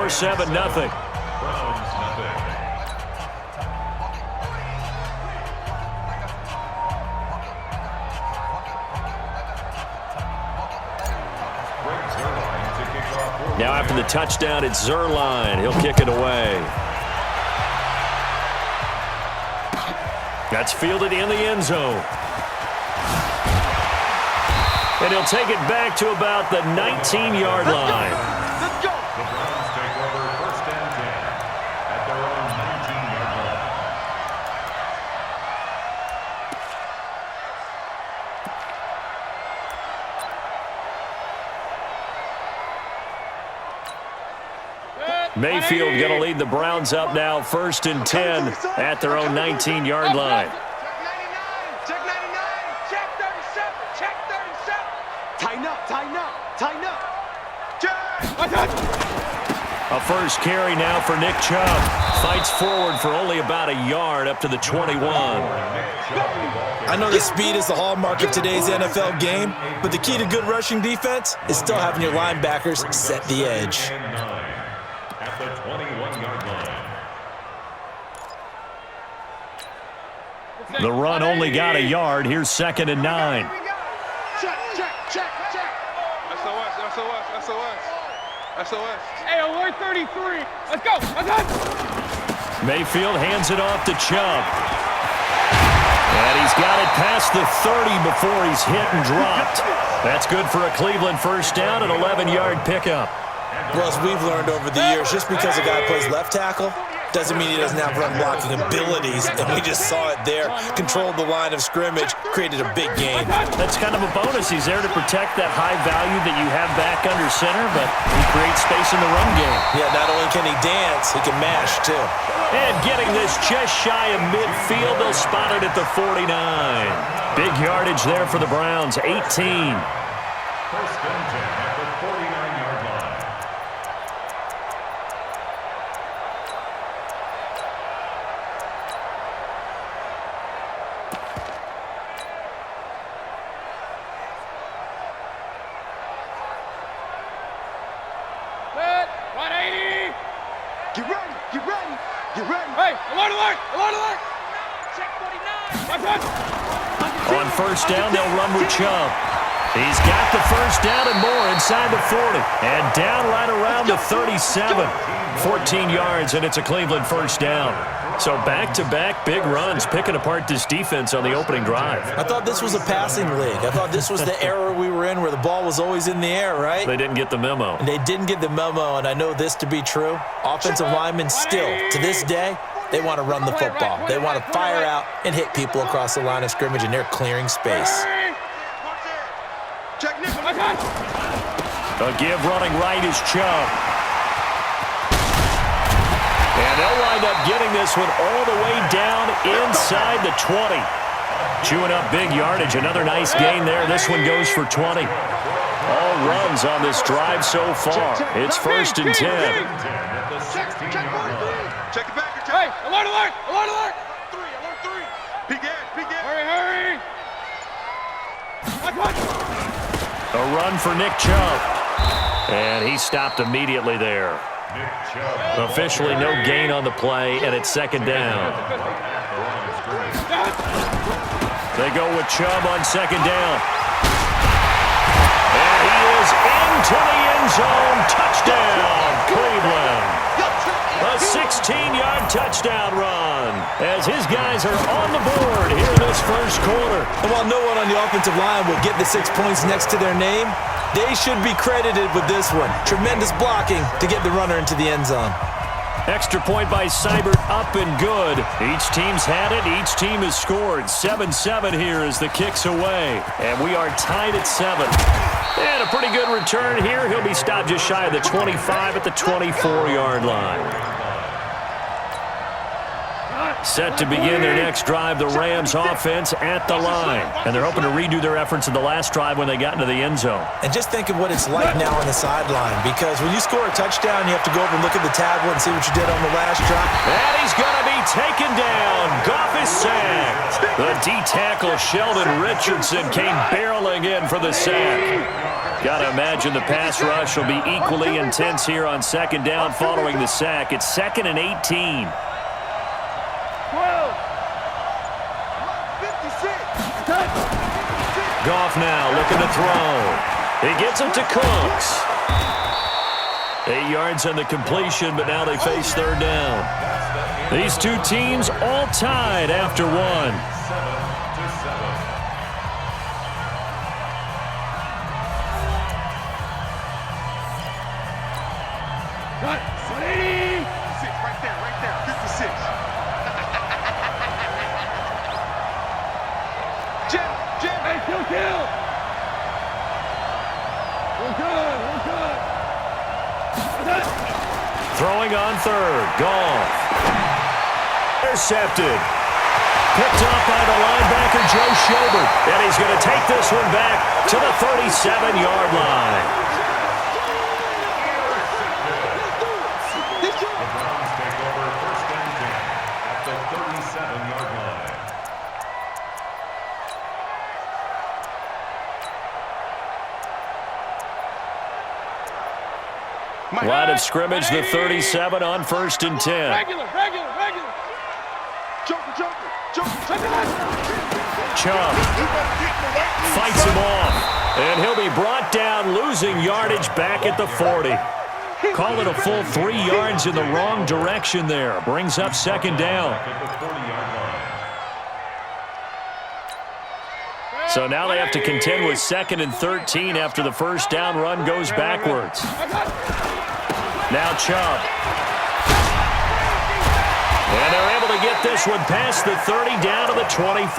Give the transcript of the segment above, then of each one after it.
score 7-0. Now after the touchdown, it's Zerline. He'll kick it away. That's fielded in the end zone. And he'll take it back to about the 19-yard line. Let's go. The Browns take over 1st and 10 at their own 19-yard line. Mayfield going to lead the Browns up now 1st and 10 at their own 19-yard line. Tighten up. A first carry now for Nick Chubb. Fights forward for only about a yard up to the 21. I know that speed is the hallmark of today's NFL game, but the key to good rushing defense is still having your linebackers set the edge. At the 21-yard line. The run only got a yard. Here's 2nd and 9. SOS. Hey, alert 33. Let's go. Mayfield hands it off to Chubb. And he's got it past the 30 before he's hit and dropped. That's good for a Cleveland first down, an 11-yard pickup. Well, as we've learned over the years, just because a guy plays left tackle doesn't mean he doesn't have run blocking abilities, and we just saw it there. Controlled the line of scrimmage, created a big gain. That's kind of a bonus. He's there to protect that high value that you have back under center, but he creates space in the run game. Yeah, not only can he dance, he can mash, too. And getting this just shy of midfield, they'll spot it at the 49. Big yardage there for the Browns, 18. 1st and 10 at the 49-yard line. Hey, alert! Check 49. On first down, they'll run with Chubb. He's got the first down and more inside the 40. And down right around the 37. 14 yards, and it's a Cleveland first down. So back-to-back big runs, picking apart this defense on the opening drive. I thought this was a passing league. I thought this was the era we were in where the ball was always in the air, right? They didn't get the memo. And they didn't get the memo, and I know this to be true. Offensive linemen still, to this day, they want to run the football. They want to fire out and hit people across the line of scrimmage, and they're clearing space. A give running right is Chubb. And they'll wind up getting this one all the way down inside the 20. Chewing up big yardage. Another nice gain there. This one goes for 20. All runs on this drive so far. It's 1st and 10. Check it back. Hey, alert! Alert 3. Peek in. Hurry. A run for Nick Chubb. And he stopped immediately there. Officially no gain on the play, and it's 2nd down. They go with Chubb on 2nd down. And he is into the end zone. Touchdown, Cleveland. A 16-yard touchdown run as his guys are on the board here in this first quarter. And while no one on the offensive line will get the 6 points next to their name, they should be credited with this one. Tremendous blocking to get the runner into the end zone. Extra point by Seibert, up and good. Each team's had it. Each team has scored. 7-7 here as the kick's away. And we are tied at 7. And a pretty good return here. He'll be stopped just shy of the 25 at the 24-yard line. Set to begin their next drive, the Rams offense at the line. And they're hoping to redo their efforts in the last drive when they got into the end zone. And just think of what it's like now on the sideline, because when you score a touchdown, you have to go over and look at the tablet and see what you did on the last drive. And he's going to be taken down. Goff is sacked. The D-tackle Sheldon Richardson came barreling in for the sack. Got to imagine the pass rush will be equally intense here on second down following the sack. It's 2nd and 18. Goff now looking to throw. He gets it to Cooks. 8 yards on the completion, but now they face third down. These two teams all tied after one. 180. Right there. 56. Jim. Hey, kill. We're good. Throwing on third. Goff. Intercepted. Picked up by the linebacker, Joe Schobert. And he's going to take this one back to the 37-yard line. The Browns take over 1st and 10 at the 37-yard line. Line of scrimmage, the 37 on 1st and 10. Regular. Joker. Chubb fights him off, and he'll be brought down, losing yardage back at the 40. Call it a full 3 yards in the wrong direction there. Brings up second down. At the 40-yard line. So now they have to contend with 2nd and 13 after the first down run goes backwards. Now Chubb. And they're able to get this one past the 30 down to the 25.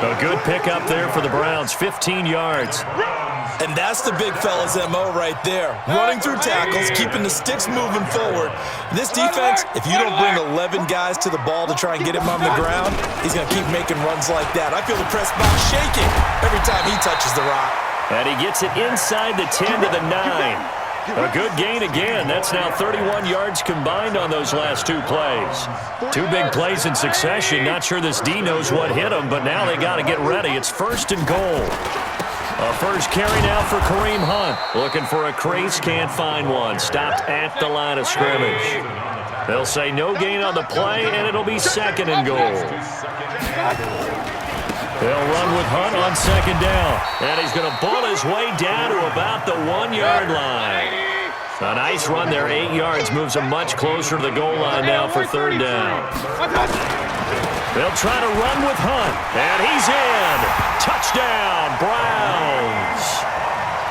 A good pickup there for the Browns, 15 yards. And that's the big fella's MO right there. Running through tackles, keeping the sticks moving forward. This defense, if you don't bring 11 guys to the ball to try and get him on the ground, he's going to keep making runs like that. I feel the press box shaking every time he touches the rock. And he gets it inside the 10 to the 9. A good gain again. That's now 31 yards combined on those last 2 plays. 2 big plays in succession. Not sure this D knows what hit him, but now they got to get ready. It's 1st and goal. A first carry now for Kareem Hunt. Looking for a crease, can't find one. Stopped at the line of scrimmage. They'll say no gain on the play, and it'll be 2nd and goal. They'll run with Hunt on second down. And he's going to ball his way down to about the 1-yard line. A nice run there, 8 yards. Moves him much closer to the goal line now for third down. They'll try to run with Hunt. And he's in. Touchdown, Browns.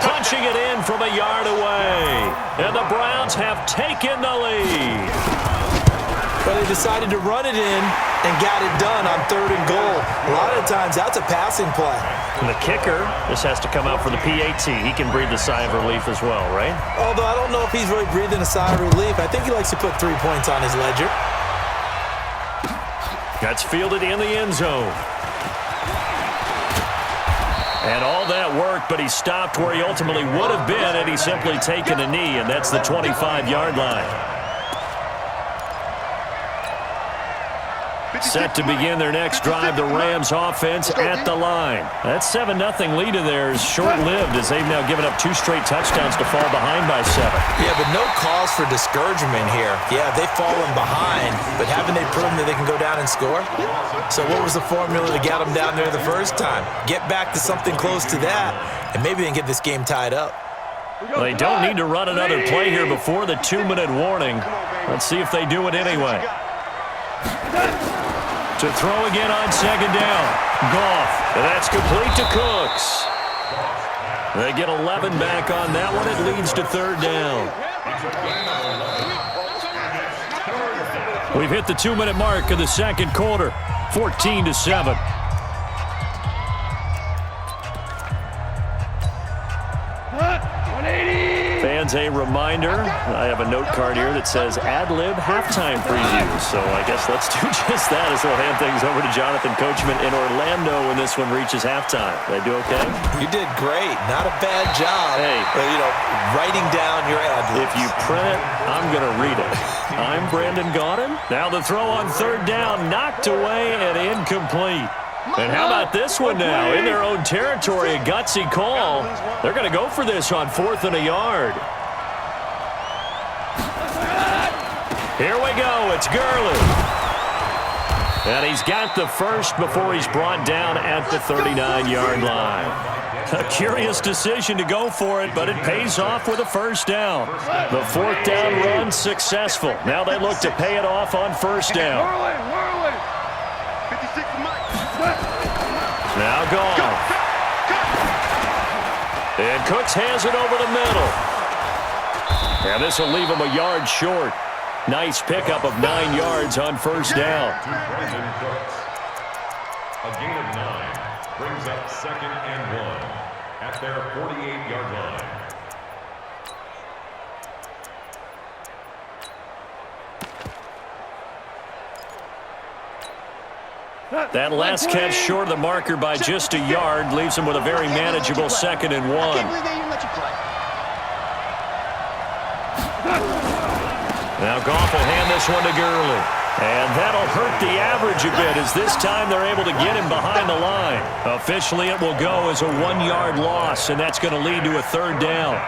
Punching it in from a yard away. And the Browns have taken the lead. But they decided to run it in and got it done on 3rd and goal. A lot of times, that's a passing play. And the kicker, this has to come out for the PAT. He can breathe a sigh of relief as well, right? Although I don't know if he's really breathing a sigh of relief. I think he likes to put 3 points on his ledger. That's fielded in the end zone. And all that work, but he stopped where he ultimately would have been had he simply taken a knee, and that's the 25-yard line. Set to begin their next drive, the Rams offense at the line. That 7-0 lead of theirs short-lived as they've now given up 2 straight touchdowns to fall behind by 7. Yeah, but no cause for discouragement here. Yeah, they've fallen behind, but haven't they proven that they can go down and score? So what was the formula to get them down there the first time? Get back to something close to that, and maybe they can get this game tied up. Well, they don't need to run another play here before the 2-minute warning. Let's see if they do it anyway. To throw again on second down. Goff. And that's complete to Cooks. They get 11 back on that one. It leads to third down. We've hit the 2-minute mark of the second quarter. 14-7. fans a reminder. I have a note card here that says ad-lib halftime preview. So I guess let's do just that as we'll hand things over to Jonathan Coachman in Orlando when this one reaches halftime. Did I do okay? You did great. Not a bad job. Hey. Writing down your ad-libs. If you print it, I'm going to read it. I'm Brandon Gaudin. Now the throw on third down, knocked away and incomplete. And how about this one now? In their own territory, a gutsy call. They're going to go for this on 4th and a yard. Here we go. It's Gurley. And he's got the first before he's brought down at the 39-yard line. A curious decision to go for it, but it pays off with a first down. The 4th down run successful. Now they look to pay it off on first down. Now gone. And Cooks has it over the middle. And this will leave him a yard short. Nice pickup of 9 yards on first down. A gain of 9 brings up 2nd and 1 at their 48-yard line. That last catch short of the marker by just a yard leaves him with a very manageable 2nd and 1. Now Goff will hand this one to Gurley. And that'll hurt the average a bit as this time they're able to get him behind the line. Officially it will go as a 1-yard loss, and that's going to lead to a 3rd down.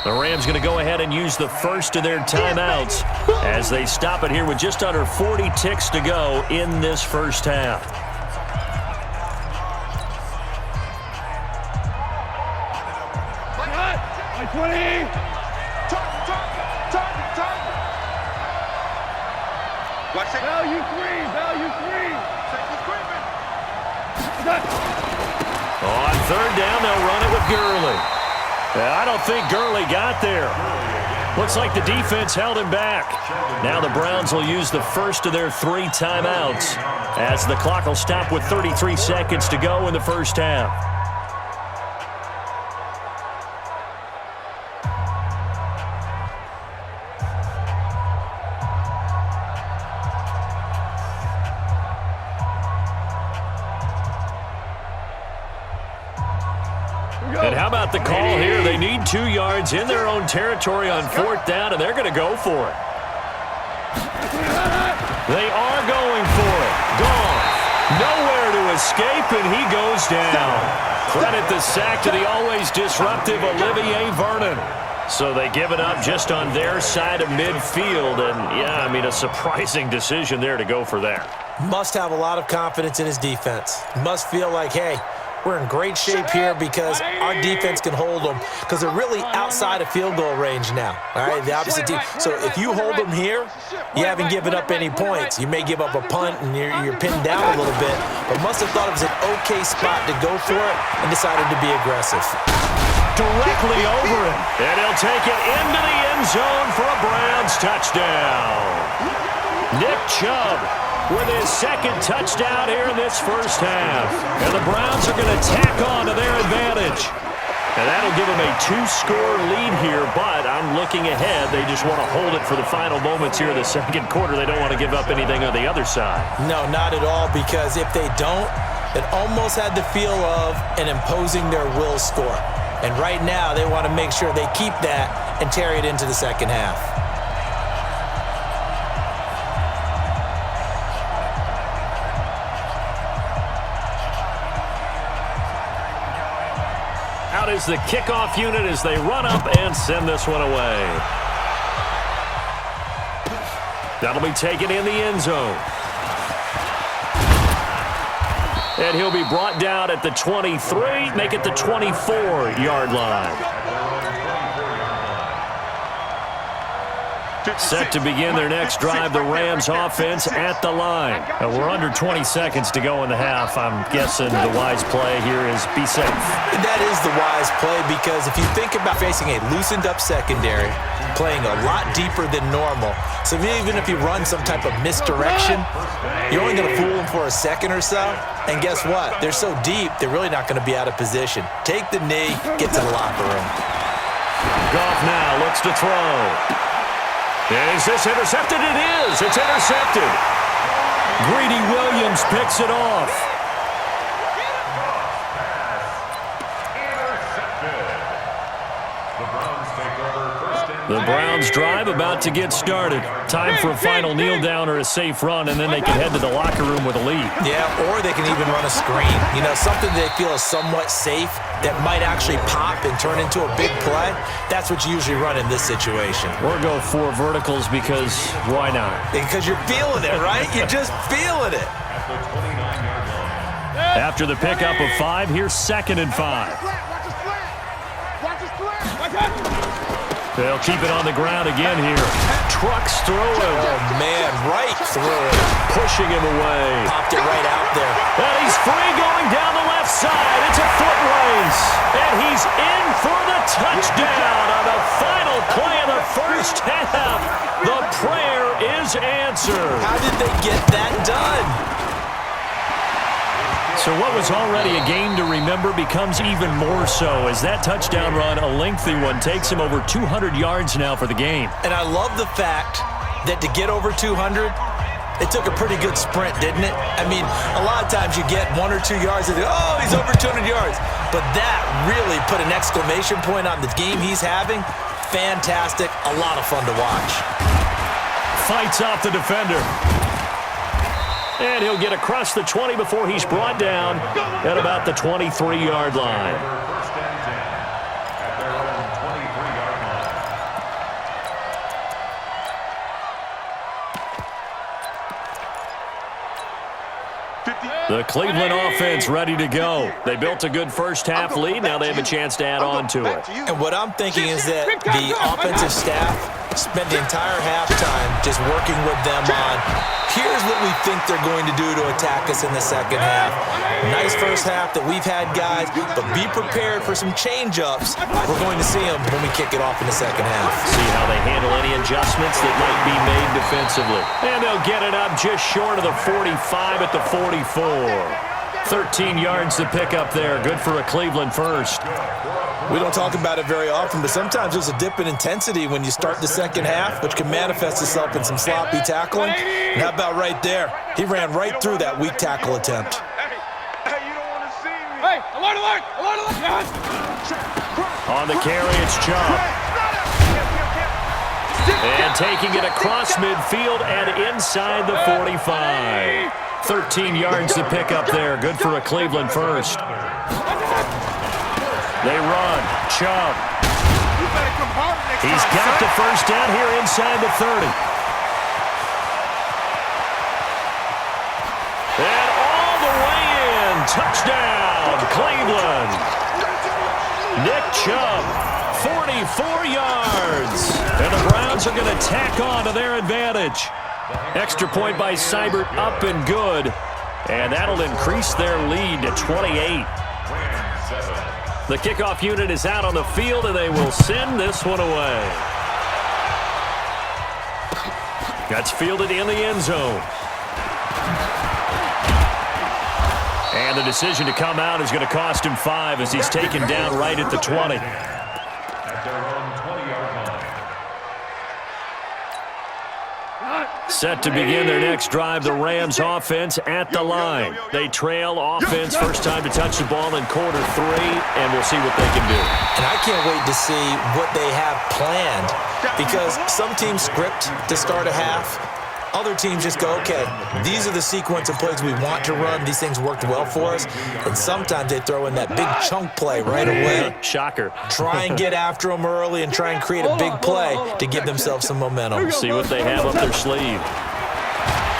The Rams going to go ahead and use the first of their timeouts as they stop it here with just under 40 ticks to go in this first half. Value three. On 3rd down, they'll run it with Gurley. I don't think Gurley got there. Looks like the defense held him back. Now the Browns will use the first of their 3 timeouts as the clock will stop with 33 seconds to go in the first half. And how about the call here? They need 2 yards in their own territory on 4th down, and they're going to go for it. They are going for it. Goff, nowhere to escape, and he goes down. Credit the sack to the always disruptive Olivier Vernon. So they give it up just on their side of midfield, and yeah, I mean, a surprising decision there to go for that. Must have a lot of confidence in his defense. Must feel like, hey, we're in great shape here because our defense can hold them because they're really outside of field goal range now. All right, the opposite team. So if you hold them here, you haven't given up any points. You may give up a punt and you're pinned down a little bit, but must have thought it was an okay spot to go for it and decided to be aggressive. Directly over him, and he'll take it into the end zone for a Browns touchdown. Nick Chubb with his 2nd touchdown here in this first half. And the Browns are going to tack on to their advantage. And that'll give them a 2-score lead here, but I'm looking ahead. They just want to hold it for the final moments here in the 2nd quarter. They don't want to give up anything on the other side. No, not at all, because if they don't, it almost had the feel of an imposing their will score. And right now, they want to make sure they keep that and carry it into the 2nd half. Out is the kickoff unit as they run up and send this one away. That'll be taken in the end zone. And he'll be brought down at the 23, make it the 24-yard line. Set to begin their next drive, the Rams offense at the line. We're under 20 seconds to go in the half. I'm guessing the wise play here is be safe. That is the wise play, because if you think about facing a loosened up secondary, playing a lot deeper than normal, so even if you run some type of misdirection, you're only going to fool them for a second or so, and guess what? They're so deep, they're really not going to be out of position. Take the knee, get to the locker room. Goff now looks to throw. Is this intercepted? It is. It's intercepted. Greedy Williams picks it off. The Browns drive about to get started. Time for a final kneel down or a safe run, and then they can head to the locker room with a lead. Yeah, or they can even run a screen. You know, something they feel is somewhat safe that might actually pop and turn into a big play. That's what you usually run in this situation. Or go 4 verticals, because why not? Because you're feeling it, right? You're just feeling it. After the pickup of 5, here's 2nd and 5. They'll keep it on the ground again here. Trucks through him. Oh, man, right through him. Pushing him away. Popped it right out there. And he's free going down the left side. It's a foot race. And he's in for the touchdown on the final play of the first half. The prayer is answered. How did they get that done? So what was already a game to remember becomes even more so as that touchdown run, a lengthy one, takes him over 200 yards now for the game. And I love the fact that to get over 200, it took a pretty good sprint, didn't it? I mean, a lot of times you get 1 or 2 yards and oh, he's over 200 yards. But that really put an exclamation point on the game he's having. Fantastic. A lot of fun to watch. Fights off the defender. And he'll get across the 20 before he's brought down at about the 23-yard line. First and 10 at their own 23-yard line. The Cleveland offense ready to go. They built a good first-half lead. Now they have a chance to add on to it. And what I'm thinking is that the offensive staff spent the entire halftime just working with them on, here's what we think they're going to do to attack us in the second half. Nice first half that we've had, guys, but be prepared for some change-ups. We're going to see them when we kick it off in the second half. See how they handle any adjustments that might be made defensively. And they'll get it up just short of the 45 at the 44. 13 yards to pick up there. Good for a Cleveland first. We don't talk about it very often, but sometimes there's a dip in intensity when you start the second half, which can manifest itself in some sloppy tackling. And how about right there? He ran right through that weak tackle attempt. Hey, you don't want to see me. Hey, alert, alert, alert, alert. On the carry, it's Chubb. And taking it across midfield and inside the 45. 13 yards to pick up there. Good for a Cleveland first. They run. Chubb. He's got the first down here inside the 30. And all the way in. Touchdown, Cleveland. Nick Chubb, 44 yards. And the Browns are going to tack on to their advantage. Extra point by Seibert, up and good. And that'll increase their lead to 28. The kickoff unit is out on the field, and they will send this one away. That's fielded in the end zone. And the decision to come out is going to cost him 5 as he's taken down right at the 20. At their own 20-yard line. Set to begin their next drive, the Rams offense at the line. They trail offense, first time to touch the ball in quarter 3, and we'll see what they can do. And I can't wait to see what they have planned, because some teams script to start a half. Other teams just go, okay, these are the sequence of plays we want to run. These things worked well for us. And sometimes they throw in that big chunk play right away. Shocker. Try and get after them early and try and create a big play to give themselves some momentum. See what they have up their sleeve.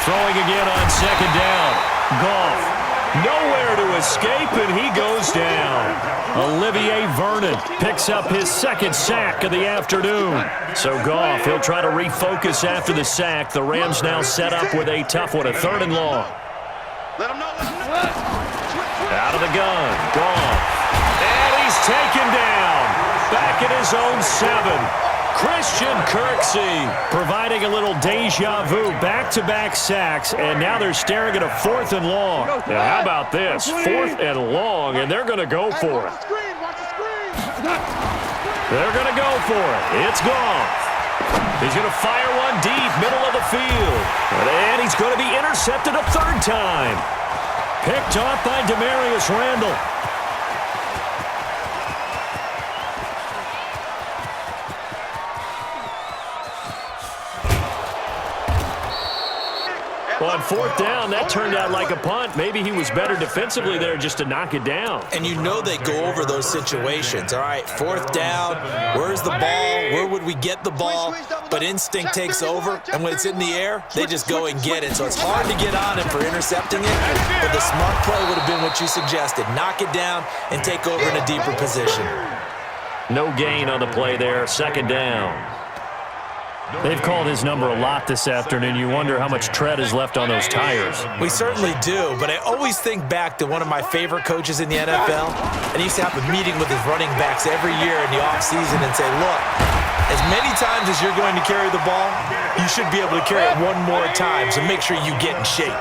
Throwing again on second down. Goff Nowhere to escape, and he goes down. Olivier Vernon picks up his second sack of the afternoon. So Goff, he'll try to refocus after the sack. The Rams now set up with a tough one, a 3rd and long. Out of the gun, Goff. And he's taken down. Back at his own 7. Christian Kirksey providing a little deja vu, back-to-back sacks, and now they're staring at a 4th and long. Now, how about this? 4th and long, and they're going to go for it. They're going to go for it. It's Goff. He's going to fire one deep, middle of the field. And he's going to be intercepted a 3rd time. Picked off by Demarius Randall. On 4th down, that turned out like a punt. Maybe he was better defensively there just to knock it down. And you know they go over those situations. All right, 4th down, where's the ball? Where would we get the ball? But instinct takes over, and when it's in the air, they just go and get it. So it's hard to get on him for intercepting it, but the smart play would have been what you suggested. Knock it down and take over in a deeper position. No gain on the play there, 2nd down. They've called his number a lot this afternoon. You wonder how much tread is left on those tires. We certainly do, but I always think back to one of my favorite coaches in the NFL, and he used to have a meeting with his running backs every year in the offseason and say, look, as many times as you're going to carry the ball, you should be able to carry it one more time, so make sure you get in shape.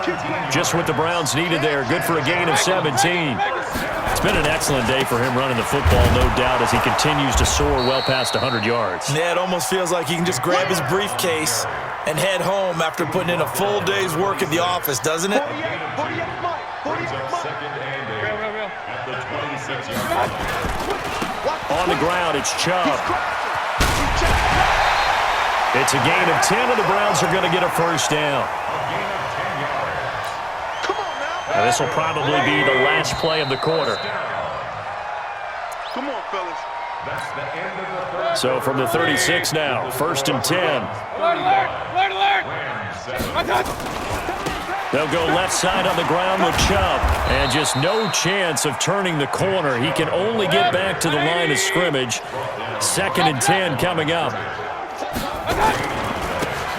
Just what the Browns needed there. Good for a gain of 17. It's been an excellent day for him running the football, no doubt, as he continues to soar well past 100 yards. Yeah, it almost feels like he can just grab his briefcase and head home after putting in a full day's work in the office, doesn't it? On the ground, it's Chubb. It's a gain of 10, and the Browns are going to get a 1st down. Now, this will probably be the last play of the quarter. Come on, fellas. That's the end of the 3rd. So from the 36 now, 1st and 10. They'll go left side on the ground with Chubb. And just no chance of turning the corner. He can only get back to the line of scrimmage. 2nd and 10 coming up.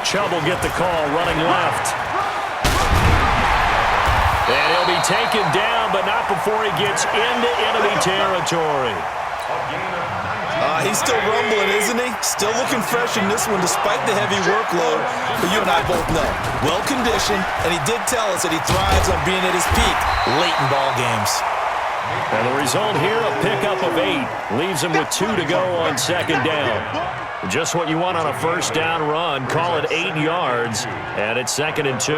Chubb will get the call, running left. And he'll be taken down, but not before he gets into enemy territory. He's still rumbling, isn't he? Still looking fresh in this one despite the heavy workload. But you and I both know, well-conditioned, and he did tell us that he thrives on being at his peak late in ball games. And the result here, a pickup of 8. Leaves him with 2 to go on 2nd down. Just what you want on a 1st down run. Call it 8 yards, and it's 2nd and 2.